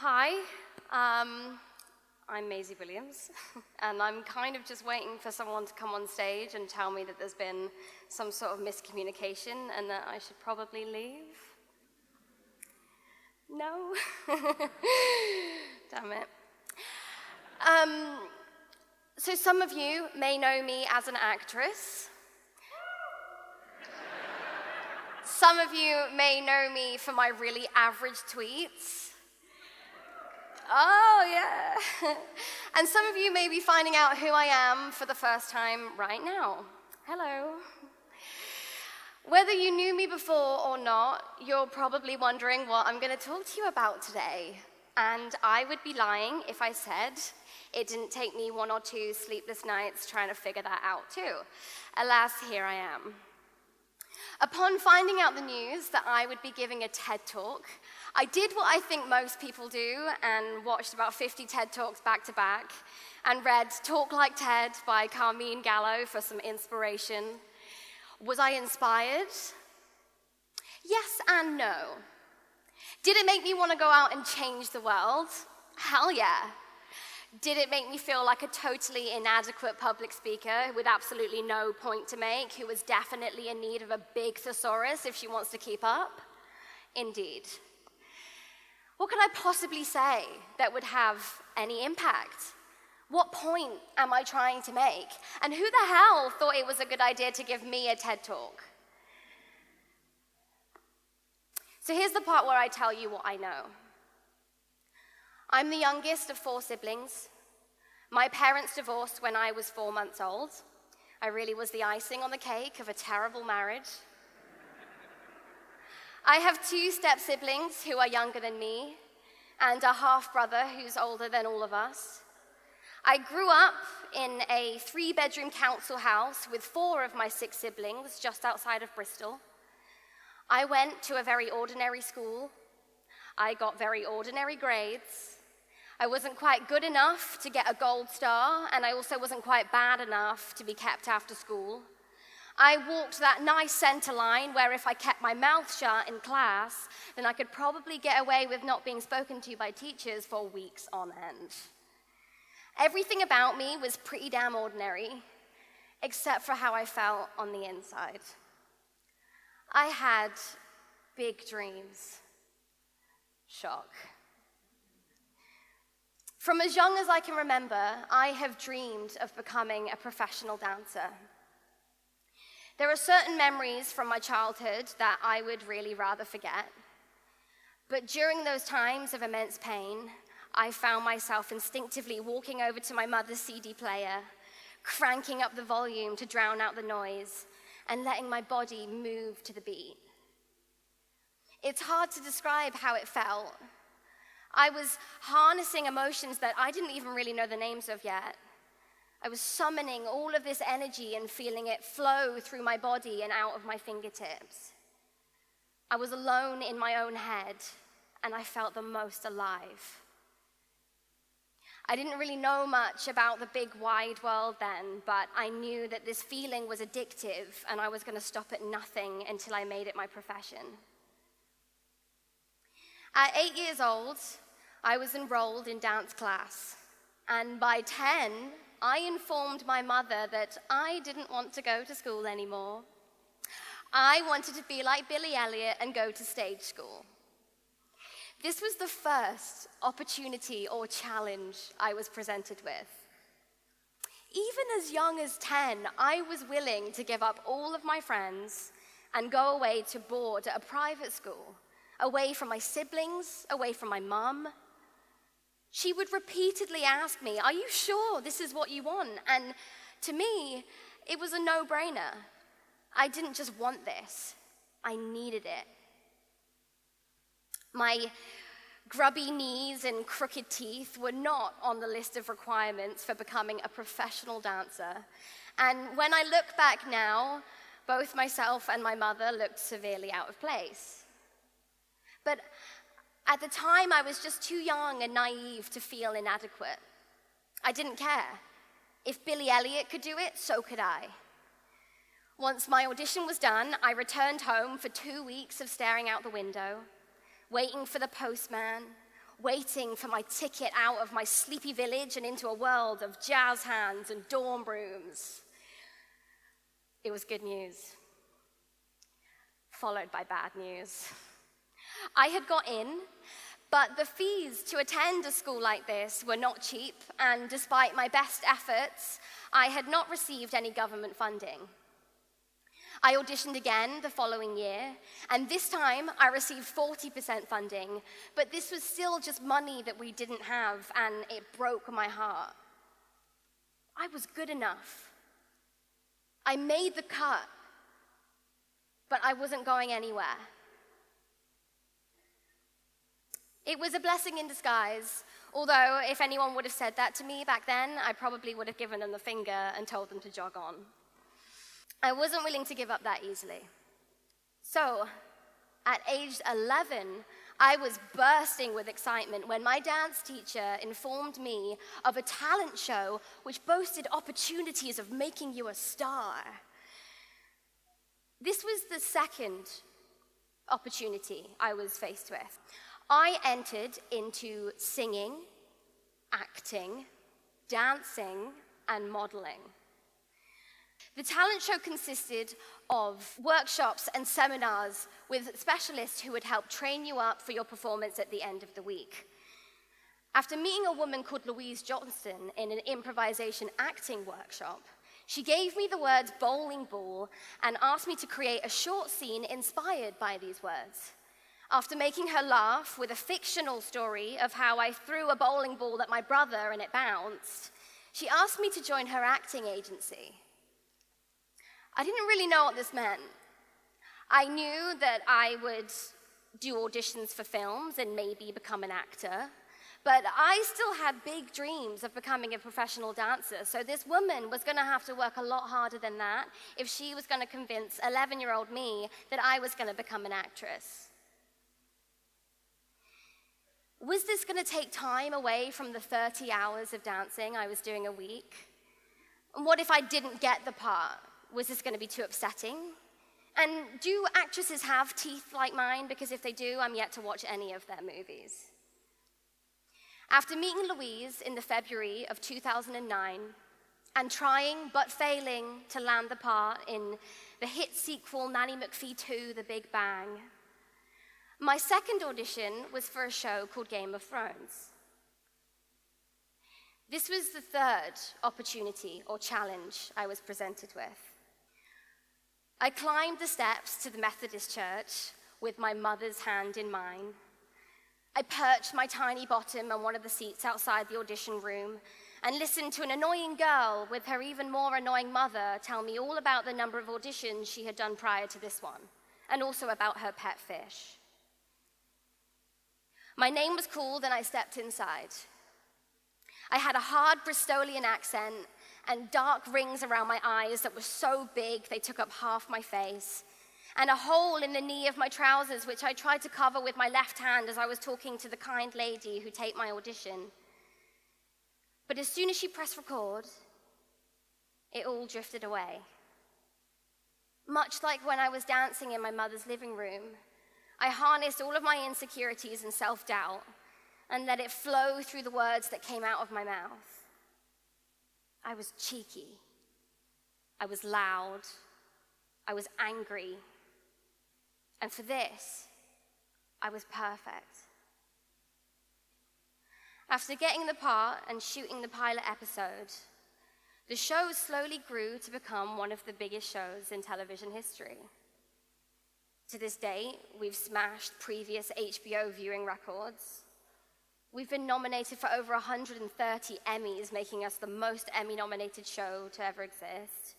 Hi, I'm Maisie Williams, and I'm kind of just waiting for someone to come on stage and tell me that there's been some sort of miscommunication and that I should probably leave. No? Damn it. So some of you may know me as an actress. Some of you may know me for my really average tweets. Oh, yeah. And some of you may be finding out who I am for the first time right now. Hello. Whether you knew me before or not, you're probably wondering what I'm going to talk to you about today. And I would be lying if I said it didn't take me 1 or 2 sleepless nights trying to figure that out too. Alas, here I am. Upon finding out the news that I would be giving a TED Talk, I did what I think most people do and watched about 50 TED Talks back to back and read Talk Like TED by Carmine Gallo for some inspiration. Was I inspired? Yes and no. Did it make me want to go out and change the world? Hell yeah. Did it make me feel like a totally inadequate public speaker with absolutely no point to make, who was definitely in need of a big thesaurus if she wants to keep up? Indeed. What could I possibly say that would have any impact? What point am I trying to make? And who the hell thought it was a good idea to give me a TED Talk? So here's the part where I tell you what I know. I'm the youngest of 4 siblings. My parents divorced when I was 4 months old. I really was the icing on the cake of a terrible marriage. I have 2 step-siblings who are younger than me, and a half-brother who's older than all of us. I grew up in a 3-bedroom council house with 4 of my 6 siblings just outside of Bristol. I went to a very ordinary school. I got very ordinary grades. I wasn't quite good enough to get a gold star, and I also wasn't quite bad enough to be kept after school. I walked that nice center line where if I kept my mouth shut in class, then I could probably get away with not being spoken to by teachers for weeks on end. Everything about me was pretty damn ordinary, except for how I felt on the inside. I had big dreams. Shock. From as young as I can remember, I have dreamed of becoming a professional dancer. There are certain memories from my childhood that I would really rather forget. But during those times of immense pain, I found myself instinctively walking over to my mother's CD player, cranking up the volume to drown out the noise, and letting my body move to the beat. It's hard to describe how it felt. I was harnessing emotions that I didn't even really know the names of yet. I was summoning all of this energy and feeling it flow through my body and out of my fingertips. I was alone in my own head, and I felt the most alive. I didn't really know much about the big wide world then, but I knew that this feeling was addictive, and I was going to stop at nothing until I made it my profession. At 8 years old, I was enrolled in dance class, and by 10, I informed my mother that I didn't want to go to school anymore. I wanted to be like Billy Elliot and go to stage school. This was the first opportunity or challenge I was presented with. Even as young as 10, I was willing to give up all of my friends and go away to board at a private school, away from my siblings, away from my mum. She would repeatedly ask me, "Are you sure this is what you want?" And to me, it was a no-brainer. I didn't just want this, I needed it. My grubby knees and crooked teeth were not on the list of requirements for becoming a professional dancer. And when I look back now, both myself and my mother looked severely out of place. But at the time, I was just too young and naive to feel inadequate. I didn't care. If Billy Elliot could do it, so could I. Once my audition was done, I returned home for 2 weeks of staring out the window, waiting for the postman, waiting for my ticket out of my sleepy village and into a world of jazz hands and dorm rooms. It was good news, followed by bad news. I had got in, but the fees to attend a school like this were not cheap, and despite my best efforts, I had not received any government funding. I auditioned again the following year, and this time I received 40% funding, but this was still just money that we didn't have, and it broke my heart. I was good enough. I made the cut, but I wasn't going anywhere. It was a blessing in disguise, although if anyone would have said that to me back then, I probably would have given them the finger and told them to jog on. I wasn't willing to give up that easily. So, at age 11, I was bursting with excitement when my dance teacher informed me of a talent show which boasted opportunities of making you a star. This was the second opportunity I was faced with. I entered into singing, acting, dancing, and modeling. The talent show consisted of workshops and seminars with specialists who would help train you up for your performance at the end of the week. After meeting a woman called Louise Johnson in an improvisation acting workshop, she gave me the words bowling ball and asked me to create a short scene inspired by these words. After making her laugh with a fictional story of how I threw a bowling ball at my brother and it bounced, she asked me to join her acting agency. I didn't really know what this meant. I knew that I would do auditions for films and maybe become an actor, but I still had big dreams of becoming a professional dancer, so this woman was going to have to work a lot harder than that if she was going to convince 11-year-old me that I was going to become an actress. Was this going to take time away from the 30 hours of dancing I was doing a week? And what if I didn't get the part? Was this going to be too upsetting? And do actresses have teeth like mine? Because if they do, I'm yet to watch any of their movies. After meeting Louise in the February of 2009, and trying but failing to land the part in the hit sequel Nanny McPhee 2, The Big Bang, my second audition was for a show called Game of Thrones. This was the third opportunity or challenge I was presented with. I climbed the steps to the Methodist church with my mother's hand in mine. I perched my tiny bottom on one of the seats outside the audition room and listened to an annoying girl with her even more annoying mother tell me all about the number of auditions she had done prior to this one, and also about her pet fish. My name was called and I stepped inside. I had a hard Bristolian accent and dark rings around my eyes that were so big they took up half my face, and a hole in the knee of my trousers which I tried to cover with my left hand as I was talking to the kind lady who taped my audition. But as soon as she pressed record, it all drifted away. Much like when I was dancing in my mother's living room, I harnessed all of my insecurities and self-doubt and let it flow through the words that came out of my mouth. I was cheeky. I was loud. I was angry. And for this, I was perfect. After getting the part and shooting the pilot episode, the show slowly grew to become one of the biggest shows in television history. To this date, we've smashed previous HBO viewing records. We've been nominated for over 130 Emmys, making us the most Emmy-nominated show to ever exist.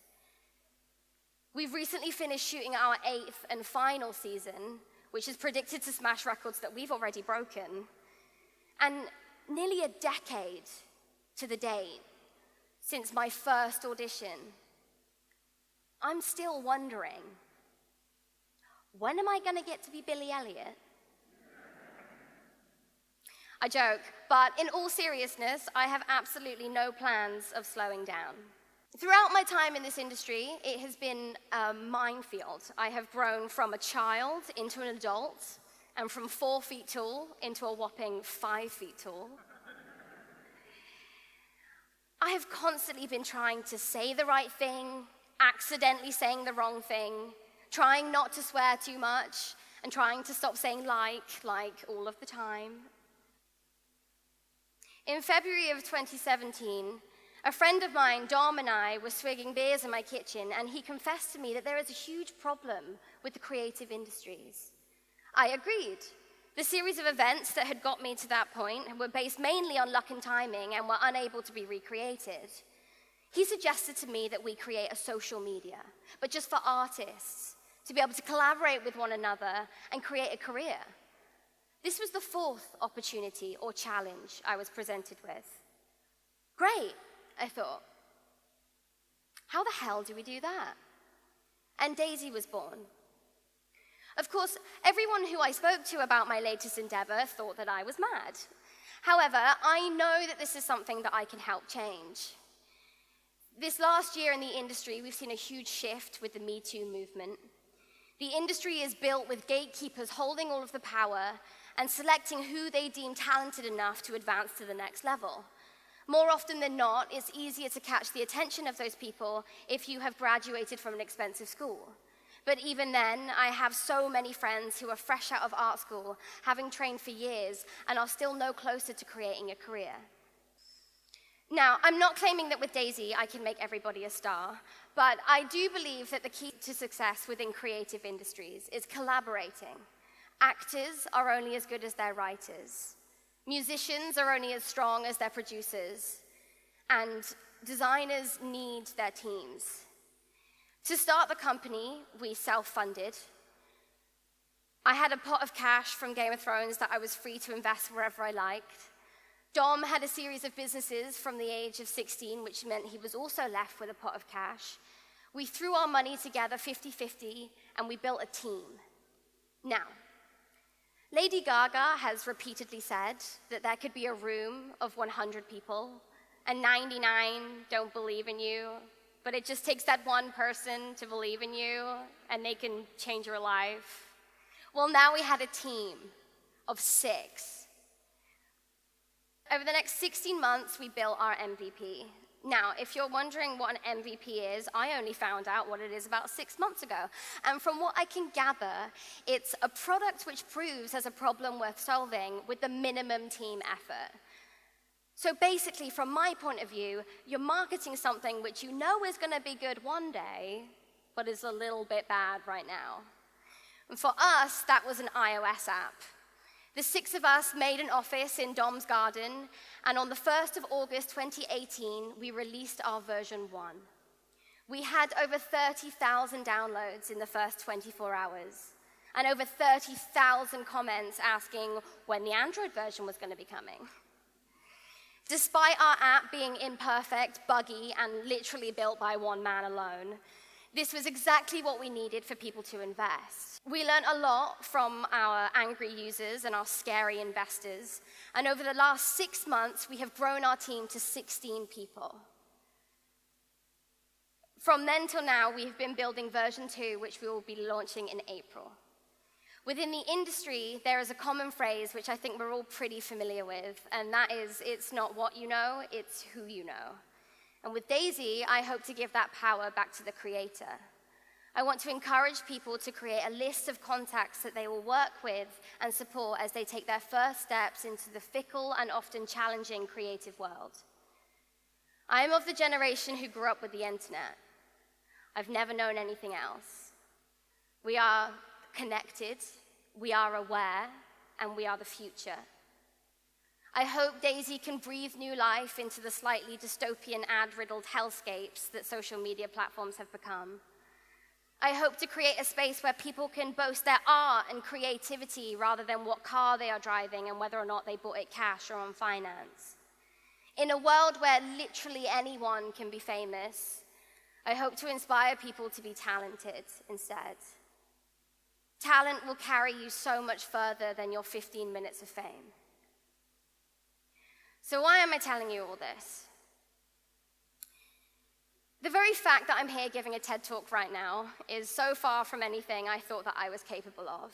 We've recently finished shooting our 8th and final season, which is predicted to smash records that we've already broken. And nearly a decade to the date since my first audition, I'm still wondering, when am I going to get to be Billy Elliot? I joke, but in all seriousness, I have absolutely no plans of slowing down. Throughout my time in this industry, it has been a minefield. I have grown from a child into an adult, and from 4 feet tall into a whopping 5 feet tall. I have constantly been trying to say the right thing, accidentally saying the wrong thing, trying not to swear too much, and trying to stop saying like all of the time. In February of 2017, a friend of mine, Dom, and I were swigging beers in my kitchen, and he confessed to me that there is a huge problem with the creative industries. I agreed. The series of events that had got me to that point were based mainly on luck and timing and were unable to be recreated. He suggested to me that we create a social media, but just for artists, to be able to collaborate with one another and create a career. This was the 4th opportunity or challenge I was presented with. Great, I thought. How the hell do we do that? And Daisy was born. Of course, everyone who I spoke to about my latest endeavor thought that I was mad. However, I know that this is something that I can help change. This last year in the industry, we've seen a huge shift with the Me Too movement. The industry is built with gatekeepers holding all of the power and selecting who they deem talented enough to advance to the next level. More often than not, it's easier to catch the attention of those people if you have graduated from an expensive school. But even then, I have so many friends who are fresh out of art school, having trained for years, and are still no closer to creating a career. Now, I'm not claiming that with Daisy I can make everybody a star, but I do believe that the key to success within creative industries is collaborating. Actors are only as good as their writers. Musicians are only as strong as their producers. And designers need their teams. To start the company, we self-funded. I had a pot of cash from Game of Thrones that I was free to invest wherever I liked. Dom had a series of businesses from the age of 16, which meant he was also left with a pot of cash. We threw our money together 50-50, and we built a team. Now, Lady Gaga has repeatedly said that there could be a room of 100 people, and 99 don't believe in you, but it just takes that one person to believe in you, and they can change your life. Well, now we had a team of 6. Over the next 16 months, we built our MVP. Now, if you're wondering what an MVP is, I only found out what it is about 6 months ago. And from what I can gather, it's a product which proves there's a problem worth solving with the minimum team effort. So basically, from my point of view, you're marketing something which you know is going to be good one day, but is a little bit bad right now. And for us, that was an iOS app. The 6 of us made an office in Dom's garden, and on the 1st of August 2018, we released our version 1. We had over 30,000 downloads in the first 24 hours, and over 30,000 comments asking when the Android version was going to be coming. Despite our app being imperfect, buggy, and literally built by one man alone, this was exactly what we needed for people to invest. We learned a lot from our angry users and our scary investors, and over the last 6 months, we have grown our team to 16 people. From then till now, we have been building version 2, which we will be launching in April. Within the industry, there is a common phrase which I think we're all pretty familiar with, and that is, it's not what you know, it's who you know. And with Daisy, I hope to give that power back to the creator. I want to encourage people to create a list of contacts that they will work with and support as they take their first steps into the fickle and often challenging creative world. I am of the generation who grew up with the internet. I've never known anything else. We are connected, we are aware, and we are the future. I hope Daisy can breathe new life into the slightly dystopian ad-riddled hellscapes that social media platforms have become. I hope to create a space where people can boast their art and creativity rather than what car they are driving and whether or not they bought it cash or on finance. In a world where literally anyone can be famous, I hope to inspire people to be talented instead. Talent will carry you so much further than your 15 minutes of fame. So why am I telling you all this? The very fact that I'm here giving a TED Talk right now is so far from anything I thought that I was capable of.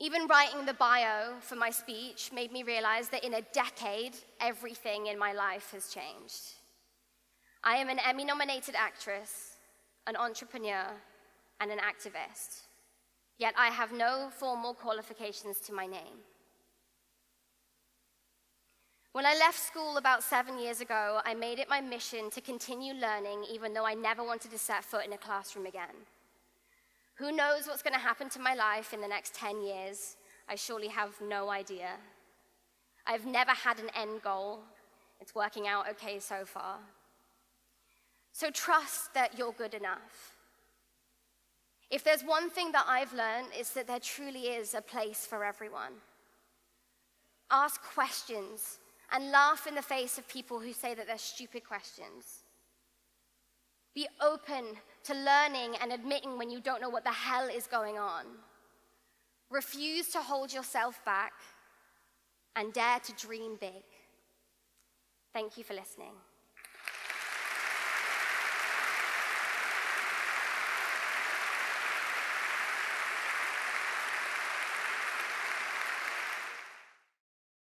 Even writing the bio for my speech made me realize that in a decade, everything in my life has changed. I am an Emmy-nominated actress, an entrepreneur, and an activist, yet I have no formal qualifications to my name. When I left school about 7 years ago, I made it my mission to continue learning even though I never wanted to set foot in a classroom again. Who knows what's going to happen to my life in the next 10 years? I surely have no idea. I've never had an end goal. It's working out okay so far. So trust that you're good enough. If there's one thing that I've learned, it's that there truly is a place for everyone. Ask questions and laugh in the face of people who say that they're stupid questions. Be open to learning and admitting when you don't know what the hell is going on. Refuse to hold yourself back and dare to dream big. Thank you for listening.